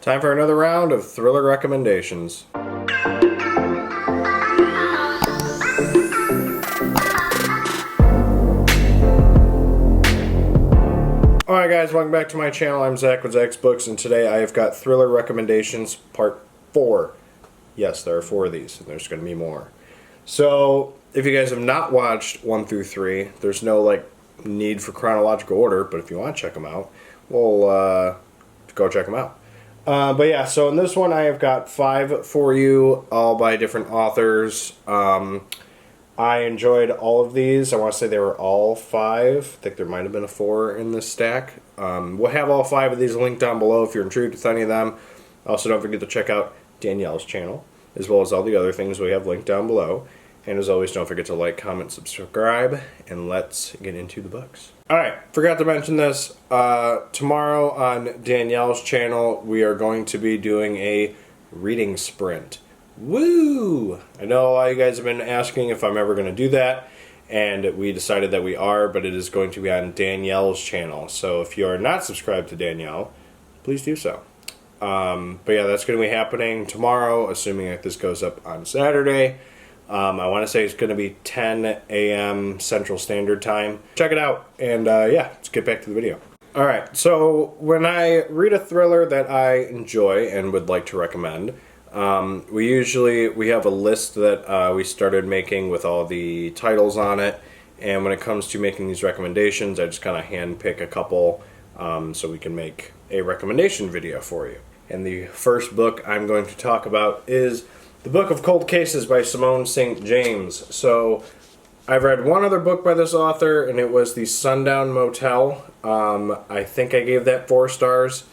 Time for another round of thriller recommendations. Alright guys, welcome back to my channel. I'm Zach with Zacks Books, and today I have got thriller recommendations part 4. Yes, there are 4 of these, and there's going to be more. So, if you guys have not watched 1 through 3, there's no need for chronological order, but if you want to check them out, well, go check them out. But yeah, so in this one I have got 5 for you, all by different authors. I enjoyed all of these. I want to say they were all 5. I think there might have been a 4 in this stack. We'll have all 5 of these linked down below if you're intrigued with any of them. Also, don't forget to check out Danielle's channel, as well as all the other things we have linked down below. And as always, don't forget to like, comment, subscribe, and let's get into the books. Alright, forgot to mention this. Tomorrow on Danielle's channel, we are going to be doing a reading sprint. Woo! I know a lot of you guys have been asking if I'm ever going to do that, and we decided that we are, but it is going to be on Danielle's channel. So if you are not subscribed to Danielle, please do so. But yeah, that's going to be happening tomorrow, assuming that this goes up on Saturday. I want to say it's going to be 10 a.m. Central Standard Time. Check it out, and yeah, let's get back to the video. Alright, so when I read a thriller that I enjoy and would like to recommend, we have a list that we started making with all the titles on it, and when it comes to making these recommendations, I just kind of hand pick a couple so we can make a recommendation video for you. And the first book I'm going to talk about is The Book of Cold Cases by Simone St. James. So I've read one other book by this author, and it was The Sundown Motel. I think I gave that 4 stars.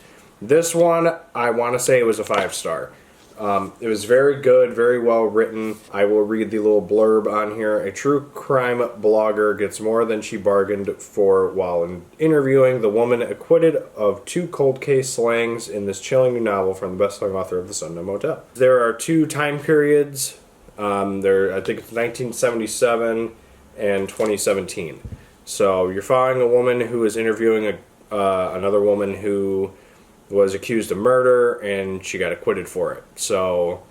This one, I want to say it was a 5-star. It was very good, very well written. I will read the little blurb on here. A true crime blogger gets more than she bargained for while interviewing the woman acquitted of 2 cold case slayings in this chilling new novel from the best-selling author of The Sundown Motel. There are 2 time periods. I think it's 1977 and 2017. So you're following a woman who is interviewing another woman who was accused of murder, and she got acquitted for it. So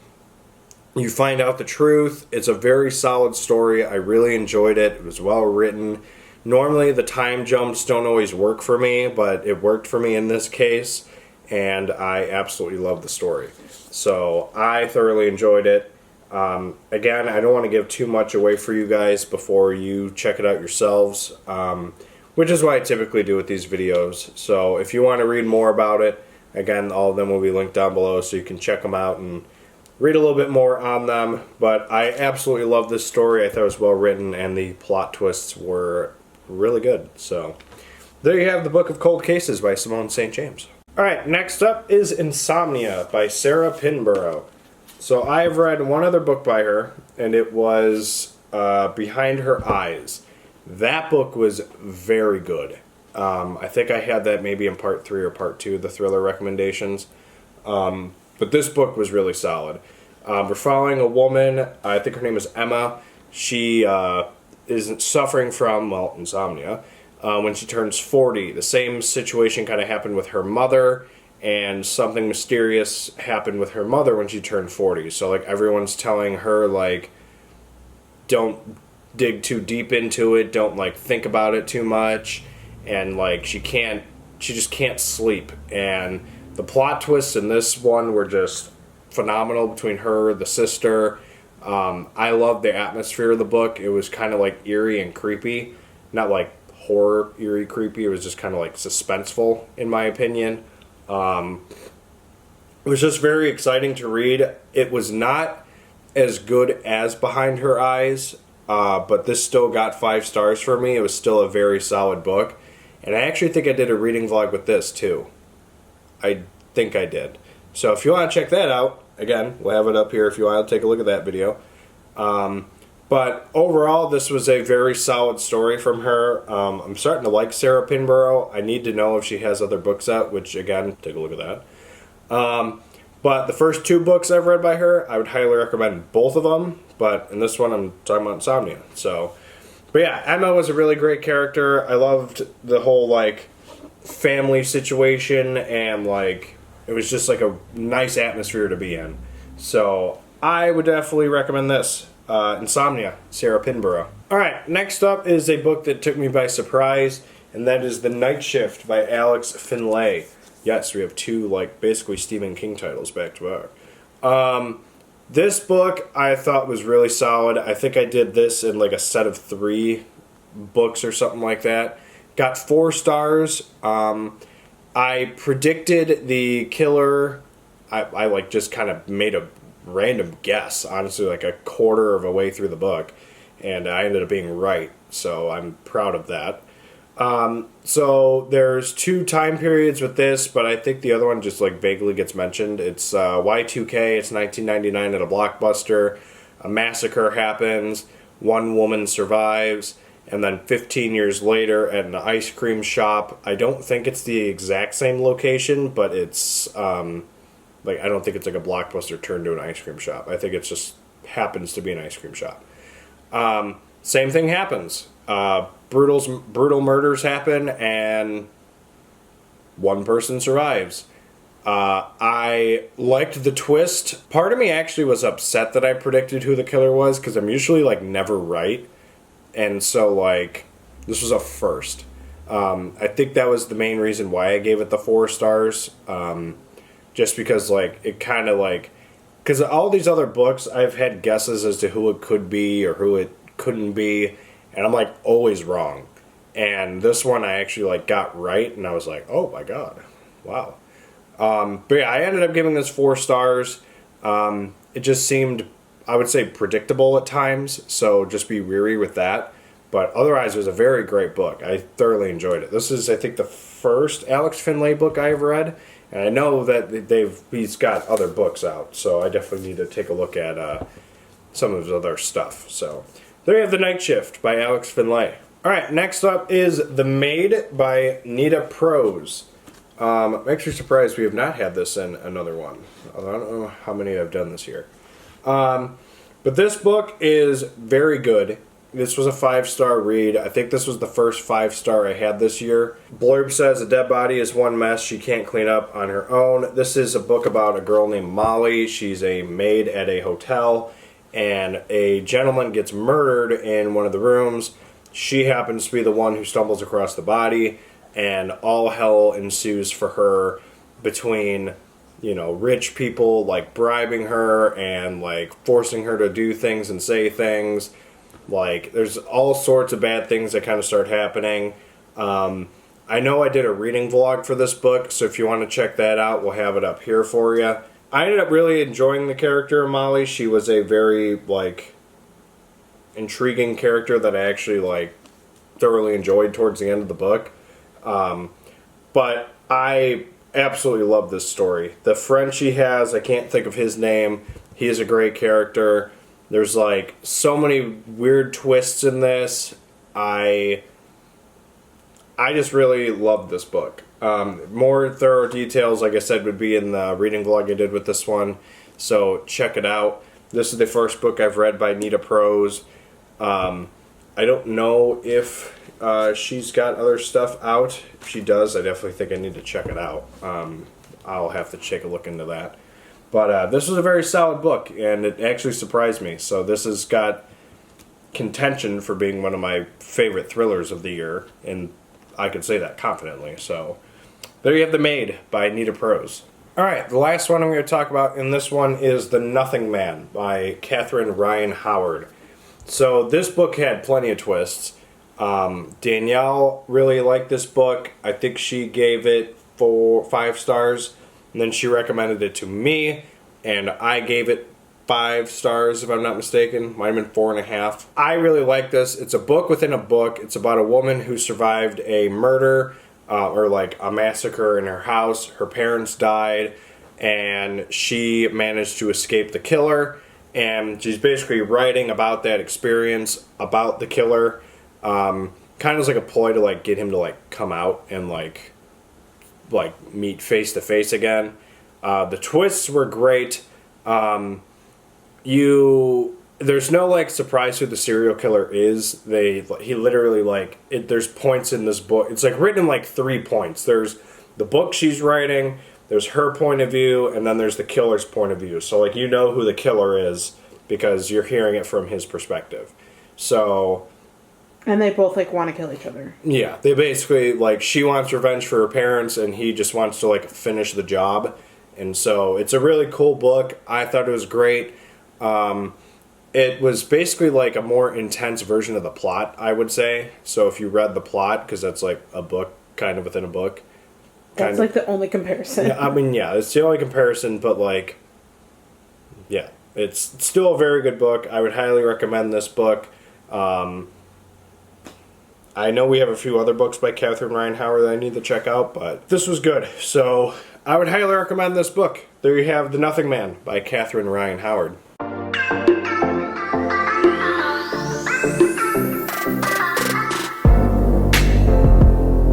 you find out the truth. It's a very solid story. I really enjoyed it. It was well written. Normally the time jumps don't always work for me, but it worked for me in this case, and I absolutely love the story. So I thoroughly enjoyed it. Again, I don't want to give too much away for you guys before you check it out yourselves, which is what I typically do with these videos. So if you want to read more about it, again, all of them will be linked down below so you can check them out and read a little bit more on them. But I absolutely love this story. I thought it was well written, and the plot twists were really good. So there you have The Book of Cold Cases by Simone St. James. Alright, next up is Insomnia by Sarah Pinborough. So I've read one other book by her, and it was Behind Her Eyes. That book was very good. I think I had that maybe in part 3 or part 2 of the thriller recommendations. But this book was really solid. We're following a woman, I think her name is Emma. She is suffering from, well, insomnia. When she turns 40, the same situation kind of happened with her mother, and something mysterious happened with her mother when she turned 40. So, everyone's telling her, don't dig too deep into it, don't think about it too much, and she just can't sleep. And the plot twists in this one were just phenomenal between her, the sister. I loved the atmosphere of the book. It was kind of eerie and creepy, not horror eerie creepy. It was just kind of suspenseful in my opinion. It was just very exciting to read. It was not as good as Behind Her Eyes, but this still got 5 stars for me. It was still a very solid book. And I actually think I did a reading vlog with this too. I think I did. So if you want to check that out, again, we'll have it up here if you want to take a look at that video. But overall, this was a very solid story from her. I'm starting to like Sarah Pinborough. I need to know if she has other books out, which again, take a look at that. But the first 2 books I've read by her, I would highly recommend both of them. But in this one, I'm talking about Insomnia. But yeah, Emma was a really great character. I loved the whole family situation and It was just like a nice atmosphere to be in. So I would definitely recommend this. Insomnia, Sarah Pinborough. Alright, next up is a book that took me by surprise, and that is The Night Shift by Alex Finlay. Yes, we have two, like, basically Stephen King titles back to back. This book I thought was really solid. I think I did this in like a set of 3 books or something like that. Got 4 stars. I predicted the killer. I like just kind of made a random guess, honestly, like a quarter of a way through the book, and I ended up being right, so I'm proud of that. So there's 2 time periods with this, but I think the other one just like vaguely gets mentioned. It's Y2K, it's 1999 at a Blockbuster. A massacre happens, 1 woman survives, and then 15 years later at an ice cream shop. I don't think it's the exact same location, but it's like, I don't think it's like a Blockbuster turned to an ice cream shop. I think it just happens to be an ice cream shop. Same thing happens. Brutal murders happen, and 1 person survives. I liked the twist. Part of me actually was upset that I predicted who the killer was, because I'm usually like never right. And so like, this was a first. I think that was the main reason why I gave it the 4 stars. Just because like, it kind of like, because all these other books, I've had guesses as to who it could be or who it couldn't be, and I'm like always wrong. And this one I actually like got right, and I was like, oh my god, wow. But yeah, I ended up giving this 4 stars. It just seemed, I would say, predictable at times, so just be weary with that. But otherwise, it was a very great book. I thoroughly enjoyed it. This is, I think, the first Alex Finlay book I've read, and I know that he's got other books out, so I definitely need to take a look at some of his other stuff. So there you have The Night Shift by Alex Finlay. Alright, next up is The Maid by Nita Prose. I'm actually surprised we have not had this in another one. I don't know how many I've done this year. But this book is very good. This was a 5-star read. I think this was the first 5-star I had this year. Blurb says, a dead body is one mess she can't clean up on her own. This is a book about a girl named Molly. She's a maid at a hotel, and a gentleman gets murdered in one of the rooms. She happens to be the one who stumbles across the body, and all hell ensues for her between, you know, rich people like bribing her and like forcing her to do things and say things. Like, there's all sorts of bad things that kind of start happening. I know I did a reading vlog for this book, so if you want to check that out, we'll have it up here for you. I ended up really enjoying the character of Molly. She was a very, like, intriguing character that I actually, like, thoroughly enjoyed towards the end of the book. But I absolutely love this story. The friend she has, I can't think of his name. He is a great character. There's like so many weird twists in this. I just really love this book. More thorough details, like I said, would be in the reading vlog I did with this one. So check it out. This is the first book I've read by Nita Prose. I don't know if she's got other stuff out. If she does, I definitely think I need to check it out. I'll have to take a look into that. But this was a very solid book, and it actually surprised me. So this has got contention for being one of my favorite thrillers of the year, and I can say that confidently. So there you have The Maid by Nita Prose. Alright, the last one I'm going to talk about in this one is The Nothing Man by Catherine Ryan Howard. So this book had plenty of twists. Danielle really liked this book. I think she gave it 5 stars. And then she recommended it to me, and I gave it 5 stars, if I'm not mistaken. Might have been 4.5. I really like this. It's a book within a book. It's about a woman who survived a murder, or like a massacre in her house. Her parents died, and she managed to escape the killer. And she's basically writing about that experience, about the killer. Kind of as like a ploy to like get him to like come out and like meet face to face again. The twists were great. There's no like surprise who the serial killer is. He literally like there's points in this book. It's like written in like 3 points. There's the book she's writing, there's her point of view, and then there's the killer's point of view. So, like, you know who the killer is because you're hearing it from his perspective. So... And they both, like, want to kill each other. Yeah, they basically, like, she wants revenge for her parents, and he just wants to, like, finish the job. And so it's a really cool book. I thought it was great. It was basically, like, a more intense version of the plot, I would say. So if you read the plot, because that's, like, a book, kind of within a book. That's, like, the only comparison. Yeah, I mean, yeah, it's the only comparison, but, like, yeah. It's still a very good book. I would highly recommend this book. I know we have a few other books by Catherine Ryan Howard that I need to check out, but this was good. So I would highly recommend this book. There you have The Nothing Man by Catherine Ryan Howard.